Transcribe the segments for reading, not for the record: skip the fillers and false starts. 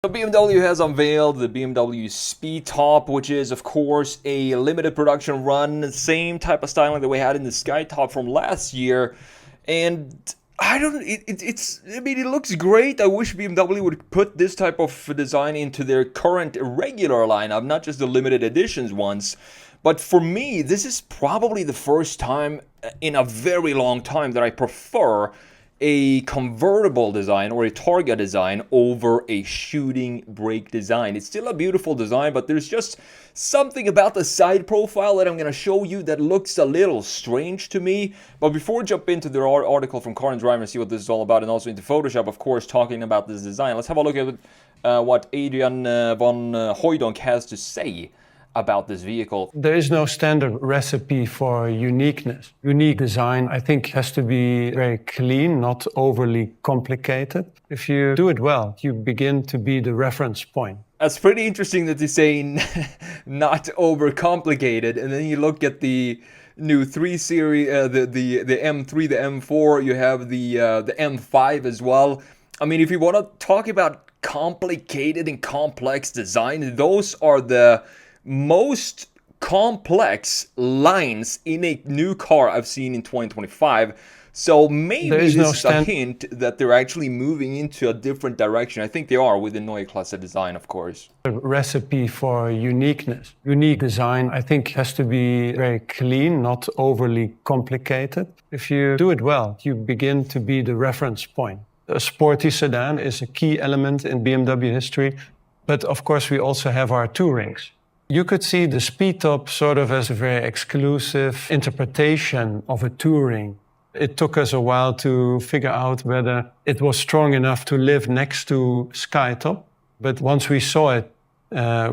So BMW has unveiled the BMW Speedtop, which is, of course, a limited production run, same type of styling that we had in the Skytop from last year. And I don't, I mean, it looks great. I wish BMW would put this type of design into their current regular lineup, not just the limited editions ones. But for me, this is probably the first time in a very long time that I prefer a convertible design or a Targa design over a shooting brake design. It's still a beautiful design, but there's just something about the side profile that I'm going to show you that looks a little strange to me. But before we jump into the article from Car and Driver and see what this is all about, and also into Photoshop, of course, talking about this design, let's have a look at what Adrian von Hooydonk has to say about this vehicle. There is no standard recipe for uniqueness. Unique design, I think, has to be very clean, not overly complicated. If you do it well, you begin to be the reference point. That's pretty interesting that they're saying not overcomplicated, and then you look at the new 3 Series, the M3, the M4, you have the M5 as well. I mean, if you want to talk about complicated and complex design, those are the most complex lines in a new car I've seen in 2025. So maybe this is a hint that they're actually moving into a different direction. I think they are with the Neue Klasse design, of course. A recipe for uniqueness. Unique design, I think, has to be very clean, not overly complicated. If you do it well, you begin to be the reference point. A sporty sedan is a key element in BMW history, but of course we also have our tourings. You could see the Speedtop sort of as a very exclusive interpretation of a touring. It took us a while to figure out whether it was strong enough to live next to Skytop. But once we saw it,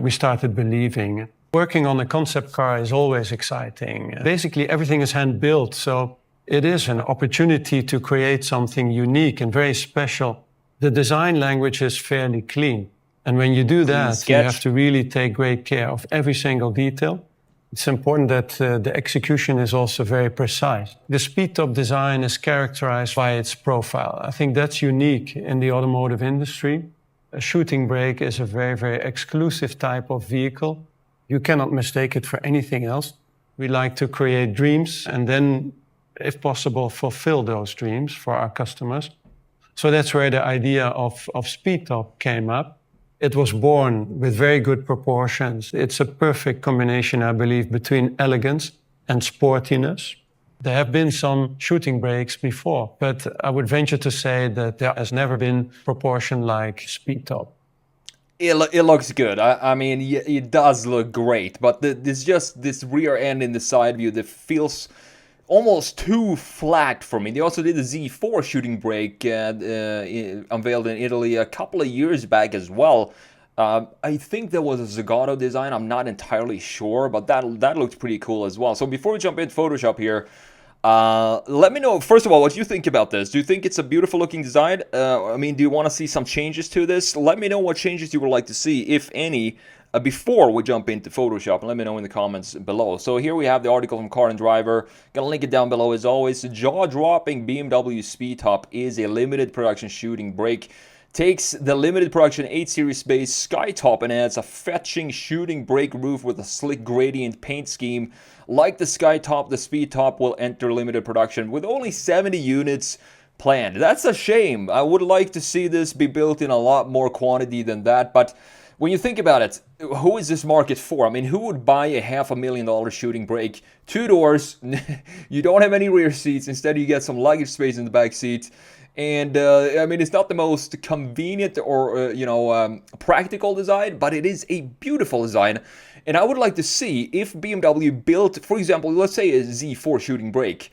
we started believing. Working on a concept car is always exciting. Basically, everything is hand-built, so it is an opportunity to create something unique and very special. The design language is fairly clean. And when you do that, you have to really take great care of every single detail. It's important that the execution is also very precise. The Speedtop design is characterized by its profile. I think that's unique in the automotive industry. A shooting brake is a very, very exclusive type of vehicle. You cannot mistake it for anything else. We like to create dreams and then, if possible, fulfill those dreams for our customers. So that's where the idea of Speedtop came up. It was born with very good proportions. It's a perfect combination, I believe, between elegance and sportiness. There have been some shooting brakes before, but I would venture to say that there has never been proportion like Speedtop. It looks good. I mean, it does look great, but there's just this rear end in the side view that feels almost too flat for me. They also did the Z4 shooting brake unveiled in Italy a couple of years back as well. I think there was a Zagato design. I'm not entirely sure, but that looked pretty cool as well. So before we jump into Photoshop here, let me know, first of all, what you think about this. Do you think it's a beautiful looking design? I mean, do you want to see some changes to this? Let me know what changes you would like to see, if any, before we jump into Photoshop, and let me know in the comments below. So here we have the article from Car and Driver. Gonna link it down below as always. The jaw-dropping BMW Speedtop is a limited production shooting brake. Takes the limited production 8 Series base Skytop and adds a fetching shooting brake roof with a slick gradient paint scheme. Like the Skytop, the Speedtop will enter limited production with only 70 units planned. That's a shame. I would like to see this be built in a lot more quantity than that, but when you think about it, who is this market for? I mean, who would buy a $500,000 shooting brake? 2 doors, you don't have any rear seats, instead you get some luggage space in the back seat. And I mean, it's not the most convenient or, practical design, but it is a beautiful design. And I would like to see if BMW built, for example, let's say a Z4 shooting brake.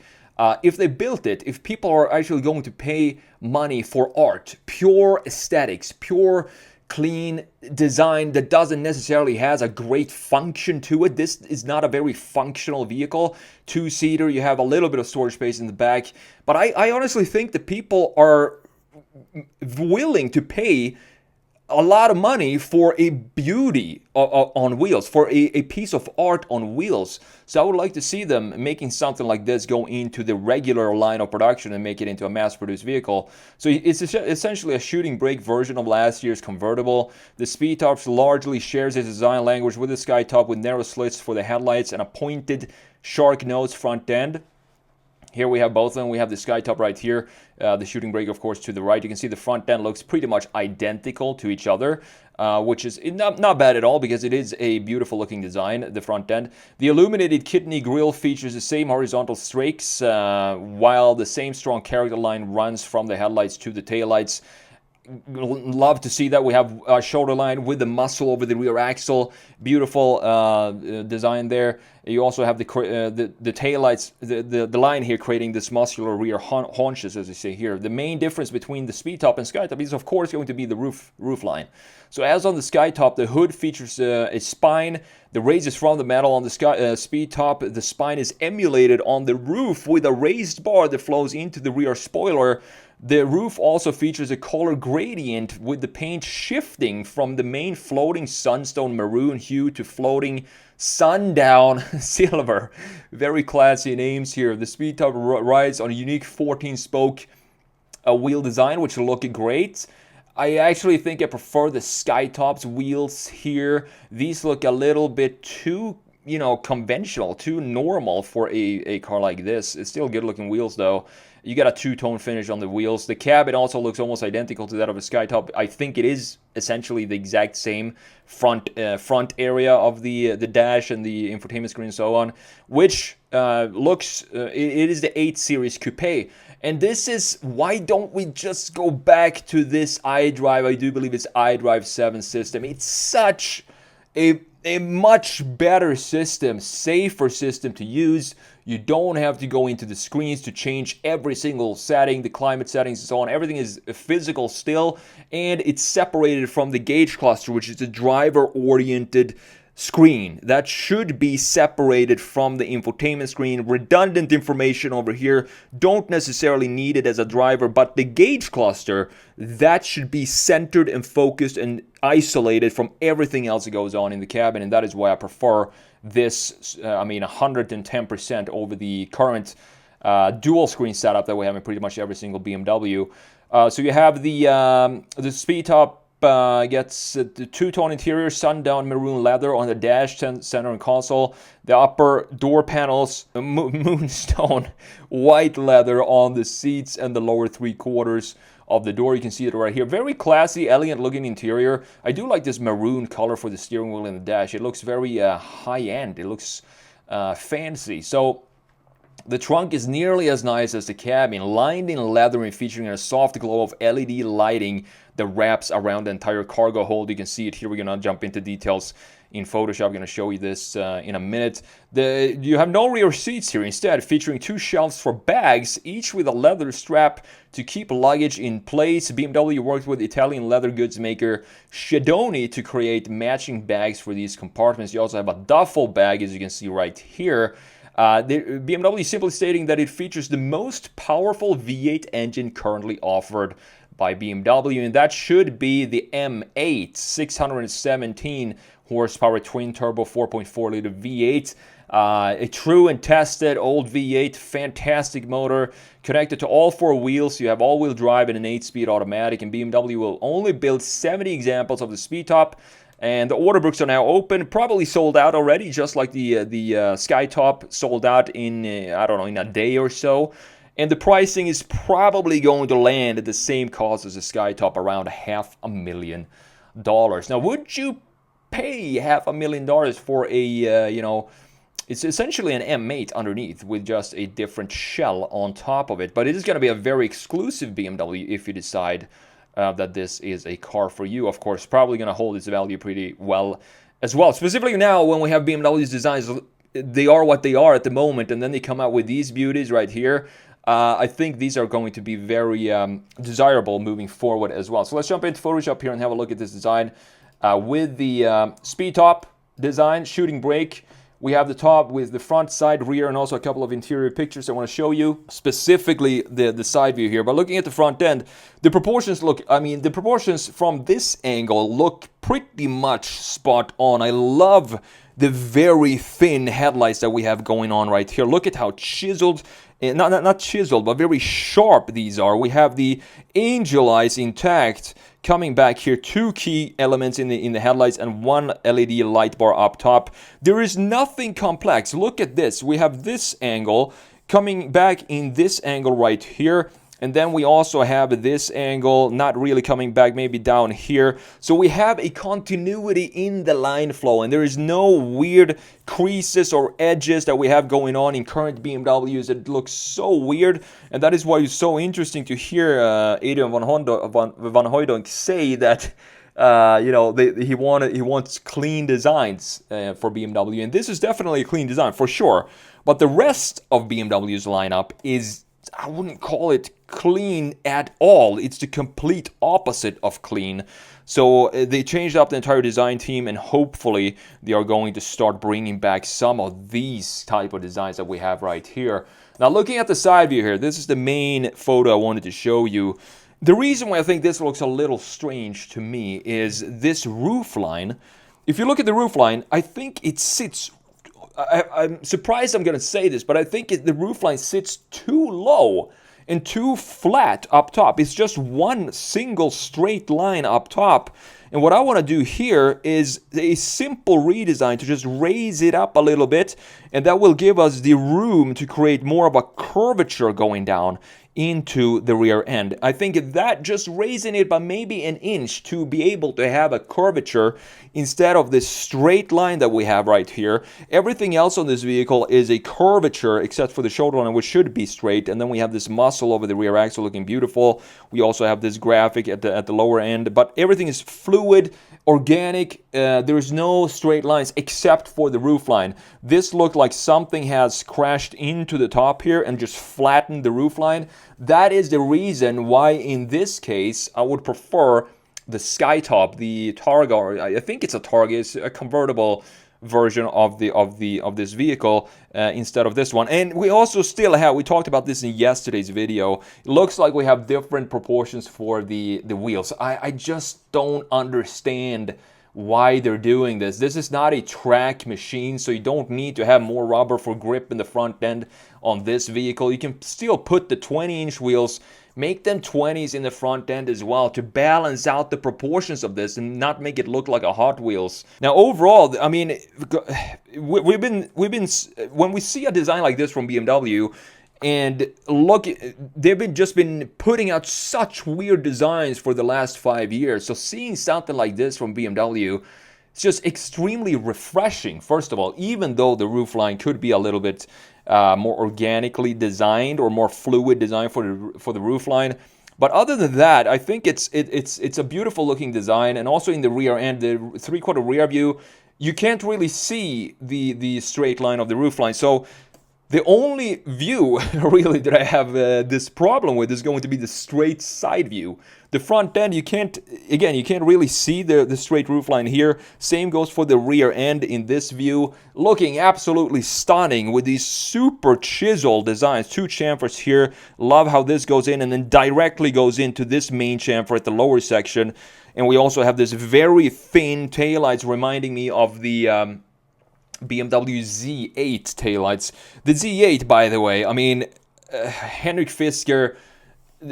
If they built it, if people are actually going to pay money for art, pure aesthetics, pure clean design that doesn't necessarily has a great function to it. This is not a very functional vehicle. 2-seater, you have a little bit of storage space in the back. But I honestly think that people are willing to pay a lot of money for a beauty on wheels, for a piece of art on wheels. So I would like to see them making something like this go into the regular line of production and make it into a mass-produced vehicle. So it's essentially a shooting brake version of last year's convertible. The Speedtop largely shares its design language with the Skytop, with narrow slits for the headlights and a pointed shark nose front end. Here we have both of them. We have the Skytop right here, the shooting brake, of course, to the right. You can see the front end looks pretty much identical to each other, which is not bad at all because it is a beautiful looking design, the front end. The illuminated kidney grille features the same horizontal strakes, while the same strong character line runs from the headlights to the taillights. Love to see that. We have a shoulder line with the muscle over the rear axle. Beautiful design there. You also have the taillights, the line here creating this muscular rear haunches, as you see here. The main difference between the Speedtop and Skytop is, of course, going to be the roof line. So as on the Skytop, the hood features a spine. The raise is from the metal. On the Speedtop, the spine is emulated on the roof with a raised bar that flows into the rear spoiler. The roof also features a color gradient with the paint shifting from the main floating sunstone maroon hue to floating sundown silver. Very classy names here. The Speedtop rides on a unique 14-spoke wheel design, which will look great. I actually think I prefer the Skytop's wheels here. These look a little bit too, conventional, too normal for a car like this. It's still good-looking wheels, though. You got a two-tone finish on the wheels. The cabin also looks almost identical to that of a Skytop. I think it is essentially the exact same front area of the dash and the infotainment screen and so on, which looks, it is the 8 Series Coupe. And this is, why don't we just go back to this iDrive? I do believe it's iDrive 7 system. It's such a much better system, safer system to use. You don't have to go into the screens to change every single setting, the climate settings and so on. Everything is physical still, and it's separated from the gauge cluster, which is a driver-oriented screen. That should be separated from the infotainment screen. Redundant information over here, don't necessarily need it as a driver, but the gauge cluster, that should be centered and focused and isolated from everything else that goes on in the cabin, and that is why I prefer this, 110% over the current dual screen setup that we have in pretty much every single BMW. So you have the Speedtop gets the two-tone interior, sundown maroon leather on the dash, center, and console. The upper door panels, moonstone white leather on the seats, and the lower 3/4 of the door. You can see it right here. Very classy, elegant looking interior. I do like this maroon color for the steering wheel and the dash. It looks very high-end. It looks fancy. So the trunk is nearly as nice as the cabin, lined in leather and featuring a soft glow of LED lighting that wraps around the entire cargo hold. You can see it here. We're going to jump into details in Photoshop. I'm going to show you this in a minute. You have no rear seats here, instead featuring 2 shelves for bags, each with a leather strap to keep luggage in place. BMW worked with Italian leather goods maker Schedoni to create matching bags for these compartments. You also have a duffel bag, as you can see right here. BMW is simply stating that it features the most powerful V8 engine currently offered by BMW, and that should be the M8 617 horsepower twin turbo 4.4 liter V8. A true and tested old V8, fantastic motor, connected to all 4 wheels. You have all-wheel drive and an 8-speed automatic, and BMW will only build 70 examples of the Speedtop. And the order books are now open, probably sold out already, just like the Skytop sold out in, in a day or so. And the pricing is probably going to land at the same cost as the Skytop, around $500,000. Now, would you pay $500,000 for a, it's essentially an M8 underneath with just a different shell on top of it. But it is going to be a very exclusive BMW if you decide that this is a car for you. Of course, probably going to hold its value pretty well as well. Specifically now, when we have BMW's designs, they are what they are at the moment, and then they come out with these beauties right here. I think these are going to be very desirable moving forward as well. So let's jump into Photoshop here and have a look at this design with the Speedtop design, shooting brake We have the top with the front, side, rear, and also a couple of interior pictures I want to show you. Specifically the side view here. But looking at the front end, the proportions look, I mean, the proportions from this angle look pretty much spot on. I love the very thin headlights that we have going on right here. Look at how chiseled, not chiseled, but very sharp these are. We have the angel eyes intact coming back here, 2 key elements in the headlights and 1 LED light bar up top. There is nothing complex. Look at this. We have this angle coming back in this angle right here. And then we also have this angle not really coming back, maybe down here. So we have a continuity in the line flow, and there is no weird creases or edges that we have going on in current BMWs. It looks so weird, and that is why it's so interesting to hear Adrian van Hooydonk say that you know, he wants clean designs for BMW, and this is definitely a clean design for sure. But the rest of BMW's lineup is, I wouldn't call it clean at all. It's the complete opposite of clean. So they changed up the entire design team, and hopefully they are going to start bringing back some of these type of designs that we have right here. Now looking at the side view here, this is the main photo I wanted to show you. The reason why I think this looks a little strange to me is this roofline. If you look at the roofline, I think it sits, I'm surprised I'm going to say this, but I think the roofline sits too low and too flat up top. It's just one single straight line up top. And what I want to do here is a simple redesign to just raise it up a little bit, and that will give us the room to create more of a curvature going down into the rear end. I think that just raising it by maybe an inch to be able to have a curvature instead of this straight line that we have right here. Everything else on this vehicle is a curvature except for the shoulder line, which should be straight. And then we have this muscle over the rear axle looking beautiful. We also have this graphic at the lower end, but everything is fluid, organic. There is no straight lines except for the roof line. This looked like something has crashed into the top here and just flattened the roof line. That is the reason why in this case I would prefer the Skytop, the Targa. I think it's a Targa. It's a convertible version of this vehicle instead of this one. And we also still have, we talked about this in yesterday's video, it looks like we have different proportions for the wheels. I just don't understand why they're doing this. This is not a track machine, so you don't need to have more rubber for grip in the front end on this vehicle. You can still put the 20-inch wheels, make them 20s in the front end as well to balance out the proportions of this and not make it look like a Hot Wheels. Now overall, I mean, we've been when we see a design like this from BMW, and look, they've just been putting out such weird designs for the last 5 years. So seeing something like this from BMW, it's just extremely refreshing. First of all, even though the roofline could be a little bit more organically designed or more fluid design for the roofline, but other than that, I think it's a beautiful looking design. And also in the rear end, the 3/4 rear view, you can't really see the straight line of the roofline. So the only view really that I have this problem with is going to be the straight side view. The front end, you can't really see the straight roofline here. Same goes for the rear end in this view. Looking absolutely stunning with these super chiseled designs. 2 chamfers here. Love how this goes in and then directly goes into this main chamfer at the lower section. And we also have this very thin taillights reminding me of the BMW Z8 taillights. The Z8, by the way, I mean, Henrik Fisker,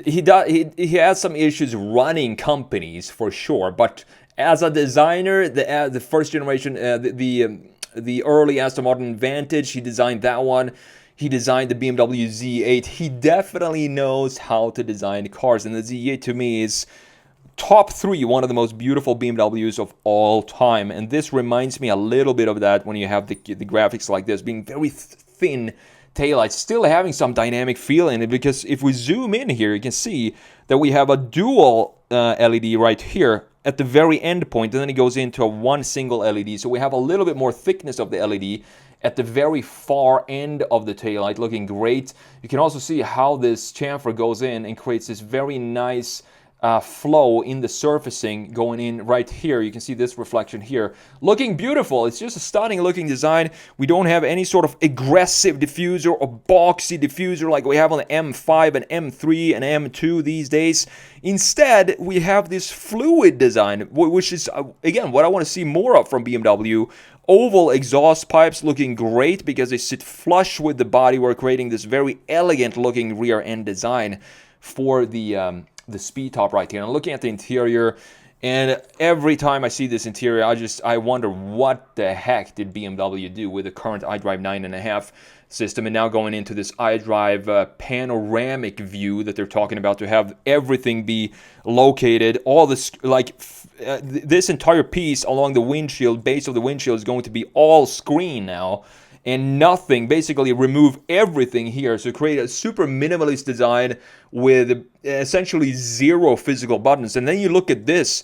he has some issues running companies for sure, but as a designer, the first generation, the early Aston Martin Vantage, he designed that one. He designed the BMW Z8. He definitely knows how to design cars, and the Z8 to me is top 3, one of the most beautiful BMWs of all time. And this reminds me a little bit of that when you have the graphics like this, being very thin taillights, still having some dynamic feel in it, because if we zoom in here, you can see that we have a dual LED right here at the very end point, and then it goes into a one single LED. So we have a little bit more thickness of the LED at the very far end of the taillight, looking great. You can also see how this chamfer goes in and creates this very nice flow in the surfacing going in right here. You can see this reflection here. Looking beautiful. It's just a stunning looking design. We don't have any sort of aggressive diffuser or boxy diffuser like we have on the M5 and M3 and M2 these days. Instead, we have this fluid design, which is, again, what I want to see more of from BMW. Oval exhaust pipes looking great because they sit flush with the bodywork, creating this very elegant looking rear end design for the Speedtop right here. And I'm looking at the interior, and every time I see this interior, I wonder what the heck did BMW do with the current iDrive 9.5 system, and now going into this iDrive panoramic view that they're talking about, to have everything be located, all this, like this entire piece along the windshield, base of the windshield, is going to be all screen now, and nothing, basically remove everything here, so create a super minimalist design with essentially zero physical buttons. And then you look at this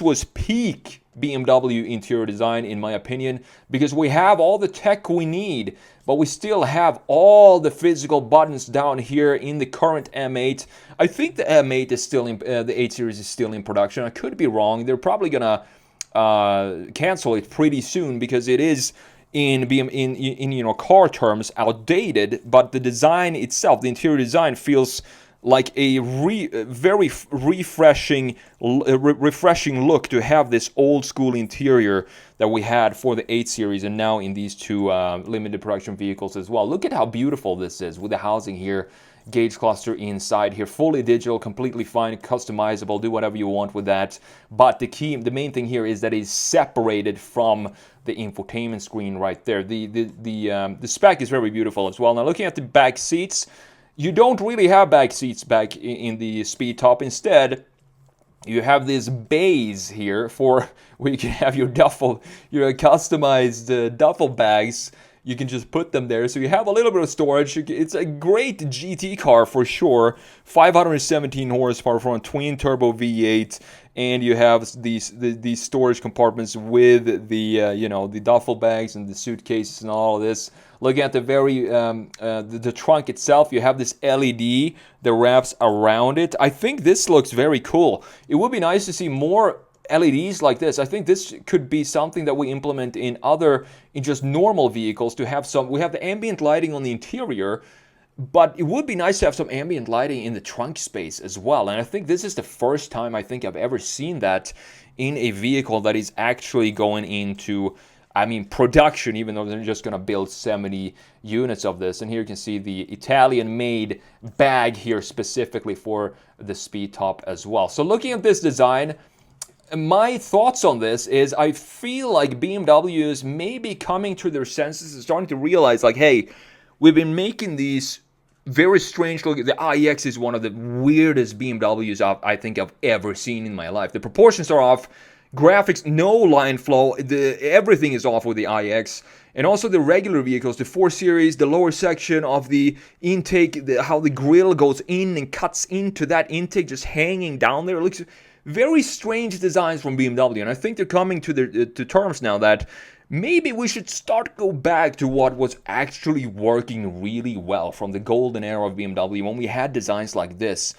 was peak BMW interior design, in my opinion, because we have all the tech we need, but we still have all the physical buttons down here in the current M8. I think the M8 is still in, the 8 Series is still in production. I could be wrong. They're probably gonna cancel it pretty soon because it is in car terms outdated, but the design itself, the interior design, feels like a very refreshing look to have this old school interior that we had for the 8 Series and now in these two limited production vehicles as well. Look at how beautiful this is with the housing here, gauge cluster inside here, fully digital, completely fine, customizable, do whatever you want with that. But the main thing here is that it's separated from the infotainment screen right there. The spec is very beautiful as well. Now looking at the back seats, you don't really have back seats back in the Speedtop. Instead, you have this bays here for where you can have your customized duffel bags. You can just put them there, so you have a little bit of storage. It's a great GT car for sure. 517 horsepower from a twin turbo V8, and you have these storage compartments with the the duffel bags and the suitcases and all of this. Looking at the the trunk itself, you have this LED that wraps around it. I think this looks very cool. It would be nice to see more LEDs like this. I think this could be something that we implement in just normal vehicles, to have some. We have the ambient lighting on the interior, but it would be nice to have some ambient lighting in the trunk space as well. And I think this is the first time I think I've ever seen that in a vehicle that is actually going into, production, even though they're just going to build 70 units of this. And here you can see the Italian-made bag here specifically for the Speedtop as well. So looking at this design, my thoughts on this is I feel like BMW is maybe coming to their senses and starting to realize, like, hey, we've been making these very strange looking. The iX is one of the weirdest BMWs I think I've ever seen in my life. The proportions are off, graphics, no line flow, everything is off with the iX. And also the regular vehicles, the 4 Series, the lower section of the intake, how the grille goes in and cuts into that intake, just hanging down there. It looks very strange designs from BMW, and I think they're coming to terms now that maybe we should go back to what was actually working really well from the golden era of BMW, when we had designs like this.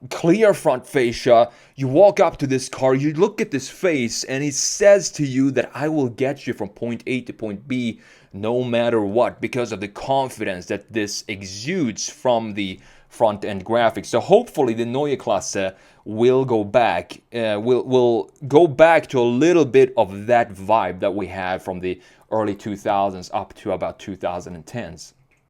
Clear front fascia, you walk up to this car, you look at this face, and it says to you that I will get you from point A to point B no matter what, because of the confidence that this exudes from the front end graphics. So hopefully the Neue Klasse will go back, will go back to a little bit of that vibe that we had from the early 2000s up to about 2010s.